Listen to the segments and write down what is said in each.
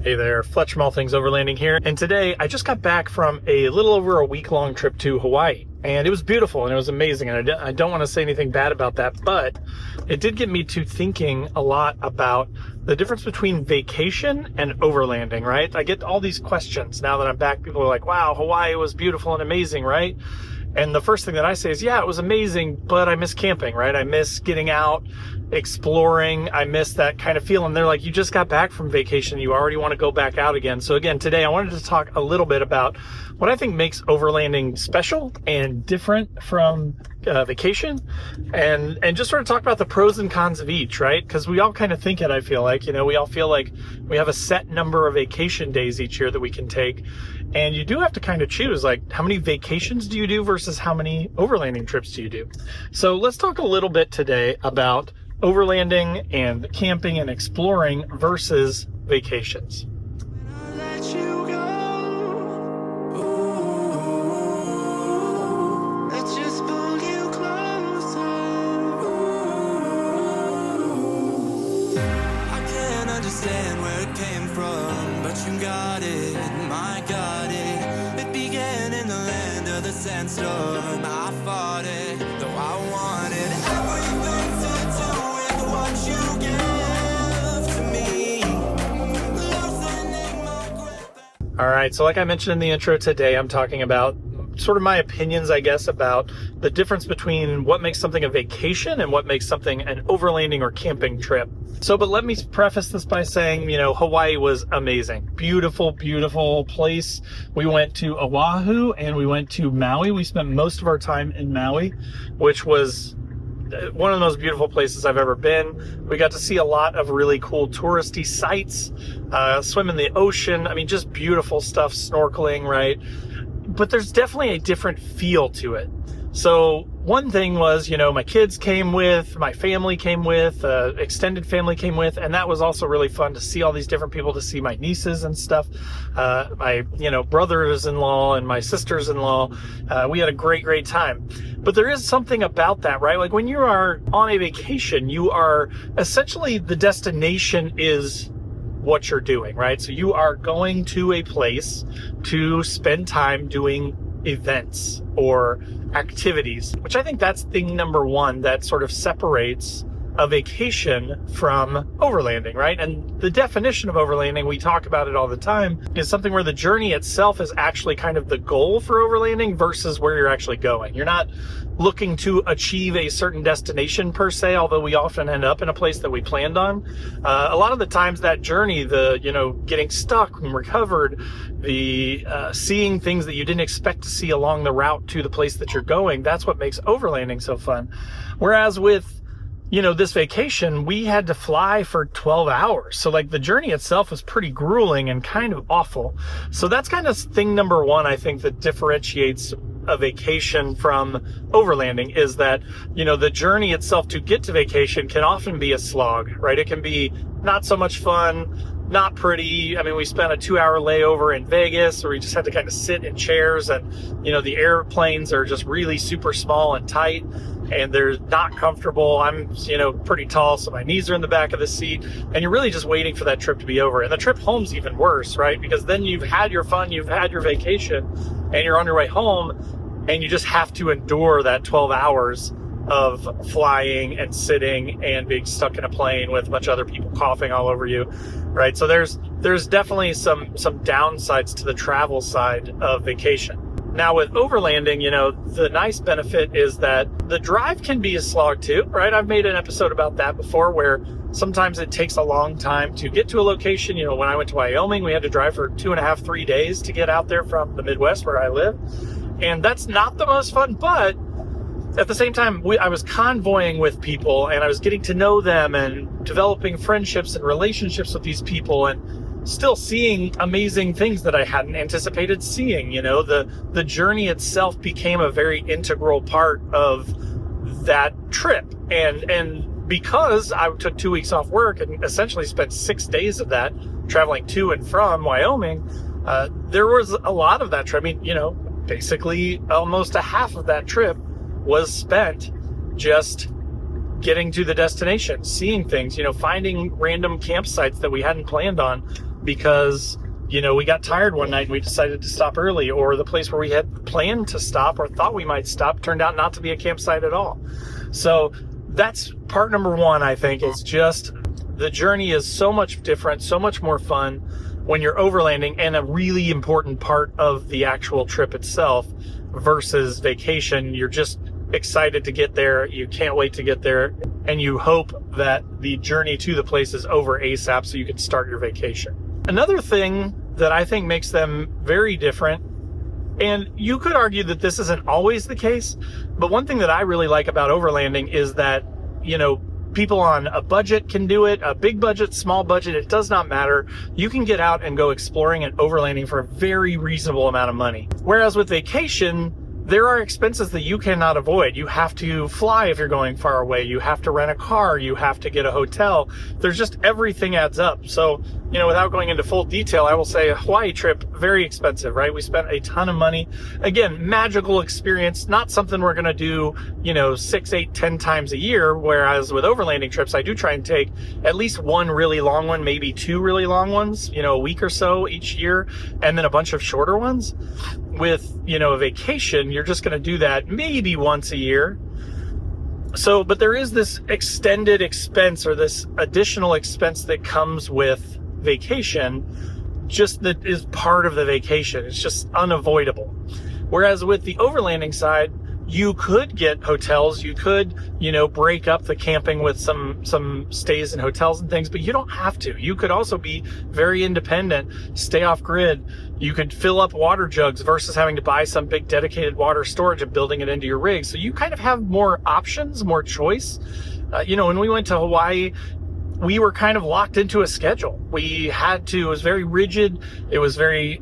Hey there, Fletch from All Things Overlanding here, and today I just got back from a little over a week-long trip to Hawaii, and it was beautiful and it was amazing, and I don't want to say anything bad about that, but it did get me to thinking a lot about the difference between vacation and overlanding, right? I get all these questions now that I'm back. People are like, wow, Hawaii was beautiful and amazing, right? And the first thing that I say is, yeah, it was amazing, but I miss camping, right? I miss getting out, exploring. I miss that kind of feeling. They're like, you just got back from vacation. You already want to go back out again. So again, today I wanted to talk a little bit about what I think makes overlanding special and different from vacation, and just sort of talk about the pros and cons of each, right? Because we all kind of think it, I feel like, we all feel like we have a set number of vacation days each year that we can take. And you do have to kind of choose, like, how many vacations do you do versus how many overlanding trips do you do? So let's talk a little bit today about overlanding and camping and exploring versus vacations. Understand where it came from, but you got it, my got it. It began in the land of the sandstorm. I fought it, though I wanted everything to do with what you give to me. Loosening my grip. All right, so like I mentioned in the intro today, I'm talking about sort of my opinions, I guess, about the difference between what makes something a vacation and what makes something an overlanding or camping trip. But let me preface this by saying, Hawaii was amazing. Beautiful, beautiful place. We went to Oahu and we went to Maui. We spent most of our time in Maui, which was one of the most beautiful places I've ever been. We got to see a lot of really cool touristy sites, swim in the ocean. I mean, just beautiful stuff, snorkeling, right? But there's definitely a different feel to it. So one thing was, my kids came with, my family came with, extended family came with, and that was also really fun to see all these different people, to see my nieces and stuff, my, brothers-in-law and my sisters-in-law. We had a great, great time. But there is something about that, right? Like when you are on a vacation, you are essentially, the destination is what you're doing, right? So you are going to a place to spend time doing events or activities, which I think that's thing number one that sort of separates a vacation from overlanding, right? And the definition of overlanding, we talk about it all the time, is something where the journey itself is actually kind of the goal for overlanding versus where you're actually going. You're not looking to achieve a certain destination per se, although we often end up in a place that we planned on. A lot of the times that journey, getting stuck and recovered, the seeing things that you didn't expect to see along the route to the place that you're going, that's what makes overlanding so fun. Whereas with this vacation, we had to fly for 12 hours. So like the journey itself was pretty grueling and kind of awful. So that's kind of thing number one, I think, that differentiates a vacation from overlanding, is that, the journey itself to get to vacation can often be a slog, right? It can be not so much fun, not pretty. I mean, we spent a 2-hour layover in Vegas where we just had to kind of sit in chairs, and, the airplanes are just really super small and tight, and they're not comfortable. I'm, pretty tall, so my knees are in the back of the seat, and you're really just waiting for that trip to be over. And the trip home's even worse, right? Because then you've had your fun, you've had your vacation, and you're on your way home, and you just have to endure that 12 hours of flying and sitting and being stuck in a plane with a bunch of other people coughing all over you, right? So there's definitely some downsides to the travel side of vacation. Now with overlanding, the nice benefit is that the drive can be a slog too, right? I've made an episode about that before, where sometimes it takes a long time to get to a location. When I went to Wyoming, we had to drive for 2.5, 3 days to get out there from the Midwest where I live. And that's not the most fun, but at the same time, I was convoying with people, and I was getting to know them and developing friendships and relationships with these people, and still seeing amazing things that I hadn't anticipated seeing. The journey itself became a very integral part of that trip. And because I took 2 weeks off work and essentially spent 6 days of that traveling to and from Wyoming, there was a lot of that trip. I mean, basically almost a half of that trip was spent just getting to the destination, seeing things, finding random campsites that we hadn't planned on, because, we got tired one night and we decided to stop early, or the place where we had planned to stop or thought we might stop turned out not to be a campsite at all. So that's part number one, I think, is just the journey is so much different, so much more fun when you're overlanding, and a really important part of the actual trip itself versus vacation. You're just excited to get there. You can't wait to get there, and you hope that the journey to the place is over ASAP so you can start your vacation. Another thing that I think makes them very different, and you could argue that this isn't always the case, but one thing that I really like about overlanding is that, people on a budget can do it, a big budget, small budget, it does not matter. You can get out and go exploring and overlanding for a very reasonable amount of money. Whereas with vacation, there are expenses that you cannot avoid. You have to fly if you're going far away. You have to rent a car. You have to get a hotel. There's just everything adds up. So, without going into full detail, I will say a Hawaii trip, very expensive, right? We spent a ton of money. Again, magical experience, not something we're going to do, 6, 8, 10 times a year. Whereas with overlanding trips, I do try and take at least one really long one, maybe two really long ones, a week or so each year, and then a bunch of shorter ones. With, a vacation, you're just going to do that maybe once a year. So, but there is this extended expense or this additional expense that comes with vacation, just that is part of the vacation. It's just unavoidable. Whereas with the overlanding side, you could get hotels, you could, break up the camping with some stays in hotels and things, but you don't have to. You could also be very independent, stay off grid. You could fill up water jugs versus having to buy some big dedicated water storage and building it into your rig. So you kind of have more options, more choice. When we went to Hawaii, we were kind of locked into a schedule. We had to, it was very rigid. It was very,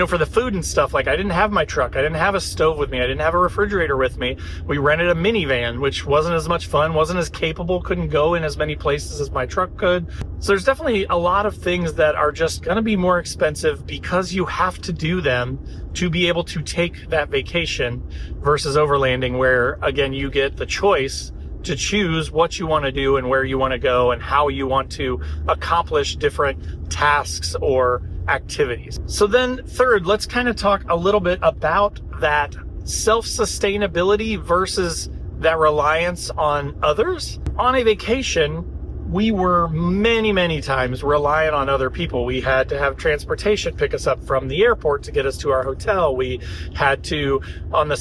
for the food and stuff, like I didn't have my truck. I didn't have a stove with me. I didn't have a refrigerator with me. We rented a minivan, which wasn't as much fun, wasn't as capable, couldn't go in as many places as my truck could. So there's definitely a lot of things that are just going to be more expensive because you have to do them to be able to take that vacation versus overlanding, where, again, you get the choice to choose what you want to do and where you want to go and how you want to accomplish different tasks or activities. So then third, let's kind of talk a little bit about that self-sustainability versus that reliance on others. On a vacation, we were many, many times reliant on other people. We had to have transportation pick us up from the airport to get us to our hotel. We had to, on the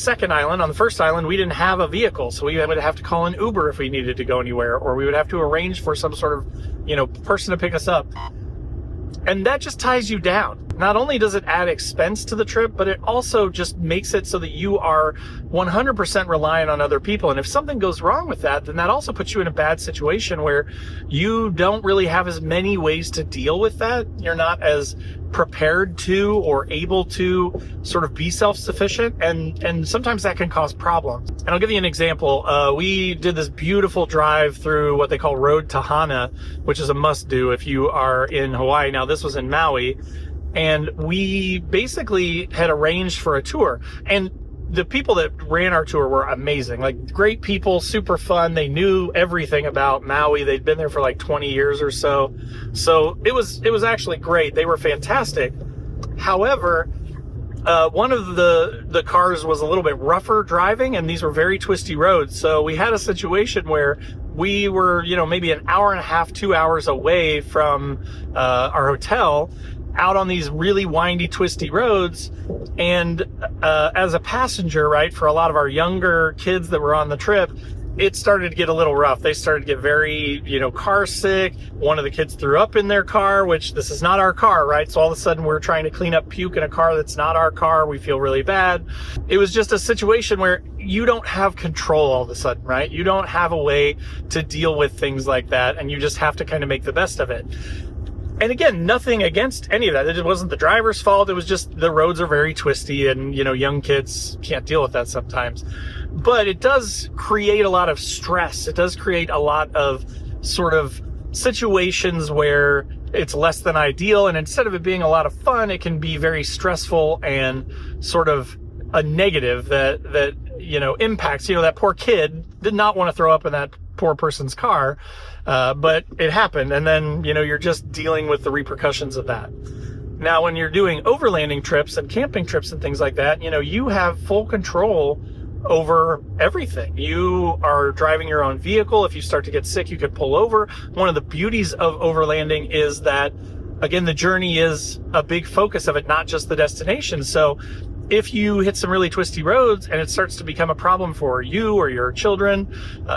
first island, we didn't have a vehicle. So we would have to call an Uber if we needed to go anywhere, or we would have to arrange for some sort of, person to pick us up. And that just ties you down. Not only does it add expense to the trip, but it also just makes it so that you are 100% reliant on other people. And if something goes wrong with that, then that also puts you in a bad situation where you don't really have as many ways to deal with that. You're not as prepared to or able to sort of be self-sufficient, and sometimes that can cause problems. And I'll give you an example. We did this beautiful drive through what they call Road to Hana, which is a must-do if you are in Hawaii. Now, this was in Maui, and we basically had arranged for a tour. And the people that ran our tour were amazing, like great people, super fun. They knew everything about Maui. They'd been there for like 20 years or so. So it was actually great. They were fantastic. However, one of the cars was a little bit rougher driving, and these were very twisty roads. So we had a situation where we were, maybe an hour and a half, 2 hours away from our hotel, out on these really windy, twisty roads. And as a passenger, right, for a lot of our younger kids that were on the trip, it started to get a little rough. They started to get very, car sick. One of the kids threw up in their car, which this is not our car, right? So all of a sudden we're trying to clean up puke in a car that's not our car. We feel really bad. It was just a situation where you don't have control all of a sudden, right? You don't have a way to deal with things like that, and you just have to kind of make the best of it. And again, nothing against any of that. It wasn't the driver's fault. It was just the roads are very twisty, and, young kids can't deal with that sometimes. But it does create a lot of stress. It does create a lot of sort of situations where it's less than ideal. And instead of it being a lot of fun, it can be very stressful and sort of a negative that impacts, that poor kid did not want to throw up in that poor person's car. But it happened. And then, you're just dealing with the repercussions of that. Now, when you're doing overlanding trips and camping trips and things like that, you have full control over everything. You are driving your own vehicle. If you start to get sick, you could pull over. One of the beauties of overlanding is that, again, the journey is a big focus of it, not just the destination. So if you hit some really twisty roads and it starts to become a problem for you or your children,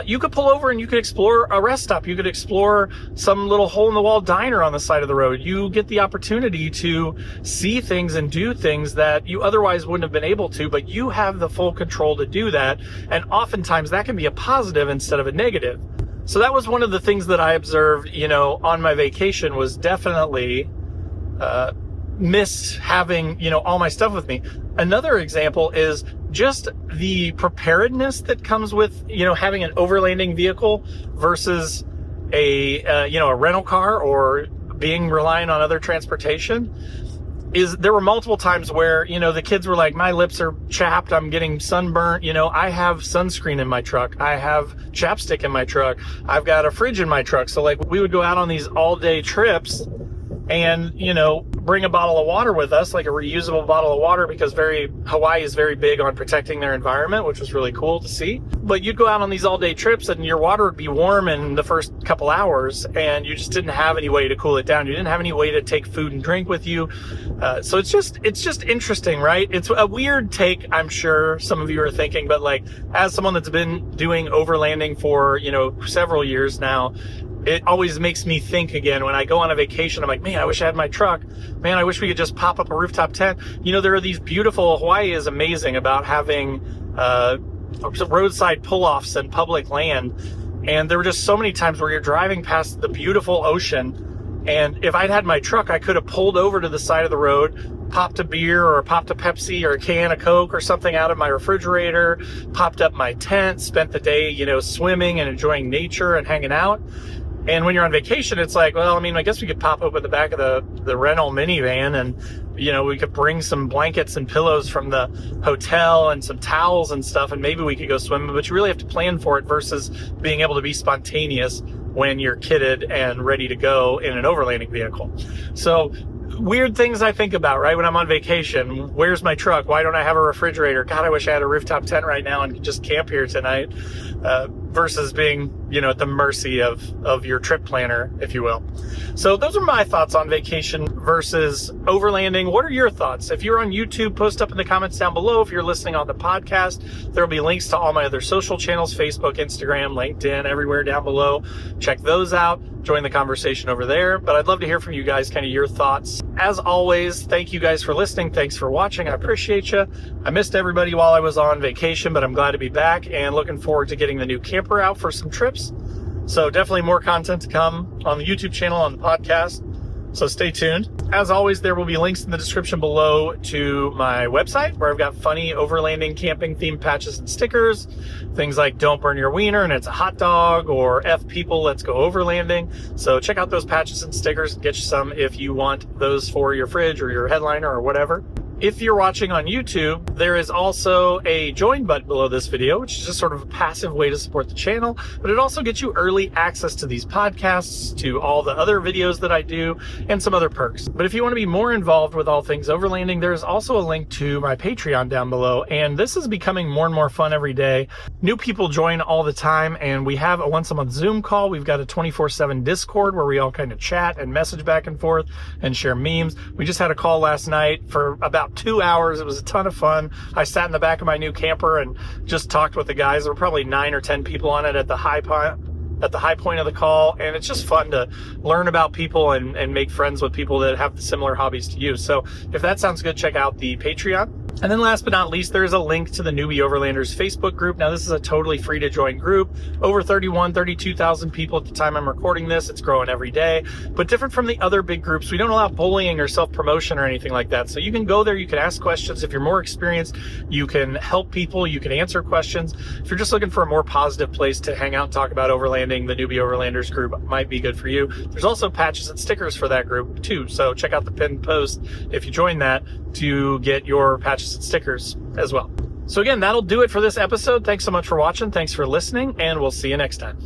you could pull over and you could explore a rest stop. You could explore some little hole-in-the-wall diner on the side of the road. You get the opportunity to see things and do things that you otherwise wouldn't have been able to, but you have the full control to do that. And oftentimes that can be a positive instead of a negative. So that was one of the things that I observed, on my vacation, was definitely miss having, all my stuff with me. Another example is just the preparedness that comes with, having an overlanding vehicle versus a rental car or being reliant on other transportation. There were multiple times where, the kids were like, my lips are chapped, I'm getting sunburnt, I have sunscreen in my truck, I have chapstick in my truck, I've got a fridge in my truck. So we would go out on these all-day trips and, bring a bottle of water with us, like a reusable bottle of water, because Hawaii is very big on protecting their environment, which was really cool to see. But you'd go out on these all-day trips and your water would be warm in the first couple hours and you just didn't have any way to cool it down. You didn't have any way to take food and drink with you. So it's just interesting, right? It's a weird take, I'm sure some of you are thinking, but as someone that's been doing overlanding for, several years now, it always makes me think again when I go on a vacation. I'm like, man, I wish I had my truck. Man, I wish we could just pop up a rooftop tent. There are these beautiful, Hawaii is amazing about having roadside pull-offs and public land. And there were just so many times where you're driving past the beautiful ocean. And if I'd had my truck, I could have pulled over to the side of the road, popped a beer or popped a Pepsi or a can of Coke or something out of my refrigerator, popped up my tent, spent the day, swimming and enjoying nature and hanging out. And when you're on vacation, it's like, well, I guess we could pop open the back of the rental minivan and, we could bring some blankets and pillows from the hotel and some towels and stuff, and maybe we could go swimming, but you really have to plan for it versus being able to be spontaneous when you're kitted and ready to go in an overlanding vehicle. So weird things I think about, right? When I'm on vacation, where's my truck? Why don't I have a refrigerator? God, I wish I had a rooftop tent right now and could just camp here tonight, versus being, at the mercy of your trip planner, if you will. So those are my thoughts on vacation versus overlanding. What are your thoughts? If you're on YouTube, post up in the comments down below. If you're listening on the podcast, there'll be links to all my other social channels, Facebook, Instagram, LinkedIn, everywhere down below. Check those out. Join the conversation over there. But I'd love to hear from you guys, kind of your thoughts. As always, thank you guys for listening. Thanks for watching. I appreciate you. I missed everybody while I was on vacation, but I'm glad to be back and looking forward to getting the new camper out for some trips. So definitely more content to come on the YouTube channel, on the podcast. So stay tuned. As always, there will be links in the description below to my website, where I've got funny overlanding camping themed patches and stickers. Things like don't burn your wiener and it's a hot dog, or F people, let's go overlanding. So check out those patches and stickers and get you some if you want those for your fridge or your headliner or whatever. If you're watching on YouTube, there is also a join button below this video, which is just sort of a passive way to support the channel, but it also gets you early access to these podcasts, to all the other videos that I do, and some other perks. But if you want to be more involved with all things overlanding, there's also a link to my Patreon down below, and this is becoming more and more fun every day. New people join all the time, and we have a once-a-month Zoom call. We've got a 24/7 Discord where we all kind of chat and message back and forth and share memes. We just had a call last night for about 2 hours. It was a ton of fun. I sat in the back of my new camper and just talked with the guys. There were probably 9 or 10 people on it at the high point of the call, and it's just fun to learn about people and make friends with people that have similar hobbies to you. So if that sounds good, check out the Patreon. And then last but not least, there's a link to the Newbie Overlanders Facebook group. Now, this is a totally free to join group. Over 32,000 people at the time I'm recording this. It's growing every day. But different from the other big groups, we don't allow bullying or self-promotion or anything like that. So you can go there, you can ask questions. If you're more experienced, you can help people, you can answer questions. If you're just looking for a more positive place to hang out and talk about overlanding, the Newbie Overlanders group might be good for you. There's also patches and stickers for that group too. So check out the pinned post if you join that to get your patches and stickers as well. So again, that'll do it for this episode. Thanks so much for watching. Thanks for listening, and we'll see you next time.